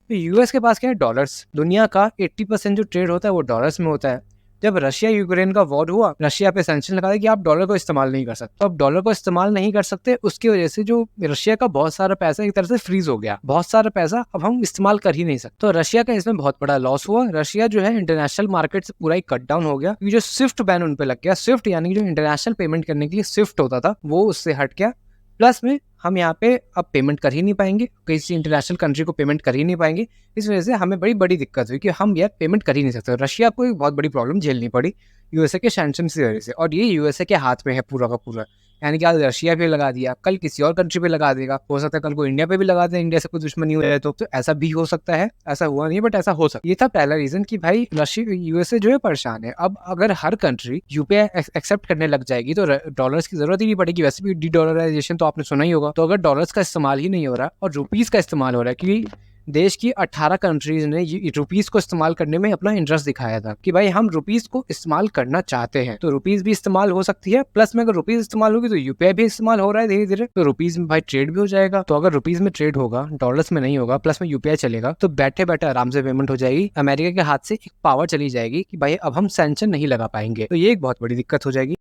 तो यूएस के पास क्या है, डॉलर्स। दुनिया का 80% जो ट्रेड होता है वो डॉलर्स में होता है। जब रशिया यूक्रेन का वॉर हुआ, रशिया पे सैंक्शन लगा दिया कि आप डॉलर को इस्तेमाल नहीं कर सकते। तो अब डॉलर को इस्तेमाल नहीं कर सकते, उसकी वजह से जो रशिया का बहुत सारा पैसा एक तरह से फ्रीज हो गया, बहुत सारा पैसा अब हम इस्तेमाल कर ही नहीं सकते। तो रशिया का इसमें बहुत बड़ा लॉस हुआ। रशिया जो है इंटरनेशनल मार्केट से पूरा ही कट डाउन हो गया, क्योंकि जो स्विफ्ट बैन उन पे लग गया। स्विफ्ट यानी जो इंटरनेशनल पेमेंट करने के लिए स्विफ्ट होता था वो उससे हट गया। प्लस में हम यहाँ पे अब पेमेंट कर ही नहीं पाएंगे, किसी इंटरनेशनल कंट्री को पेमेंट कर ही नहीं पाएंगे। इस वजह से हमें बड़ी बड़ी दिक्कत हुई कि हम यार पेमेंट कर ही नहीं सकते। रशिया को एक बहुत बड़ी प्रॉब्लम झेलनी पड़ी यूएसए के सैंक्शन की वजह से, और ये यूएसए के हाथ में है पूरा का पूरा। यानी कि आज रशिया पे लगा दिया, कल किसी और कंट्री पे लगा देगा, हो सकता है कल को इंडिया पे भी लगा दे, इंडिया से कोई दुश्मनी हो जाए तो ऐसा भी हो सकता है। ऐसा हुआ नहीं बट ऐसा हो सकता है। ये था पहला रीजन कि भाई रशिया यूएसए जो है परेशान है। अब अगर हर कंट्री यूपीआई एक्सेप्ट करने लग जाएगी तो डॉलर्स की जरूरत ही नहीं पड़ेगी। वैसे भी डी डॉलराइजेशन तो आपने सुना ही होगा। तो अगर डॉलर्स का इस्तेमाल ही नहीं हो रहा और रुपीज का इस्तेमाल हो रहा है, क्योंकि देश की 18 कंट्रीज ने रुपीस को इस्तेमाल करने में अपना इंटरेस्ट दिखाया था कि भाई हम रुपीस को इस्तेमाल करना चाहते हैं, तो रुपीस भी इस्तेमाल हो सकती है। प्लस में अगर रुपीस इस्तेमाल होगी तो यूपीआई भी इस्तेमाल हो रहा है धीरे धीरे, तो रुपीस में भाई ट्रेड भी हो जाएगा। तो अगर रुपीस में ट्रेड होगा, डॉलर्स में नहीं होगा, प्लस में यूपीआई चलेगा, तो बैठे बैठे आराम से पेमेंट हो जाएगी। अमेरिका के हाथ से एक पावर चली जाएगी कि भाई अब हम सैंक्शन नहीं लगा पाएंगे। तो ये एक बहुत बड़ी दिक्कत हो जाएगी।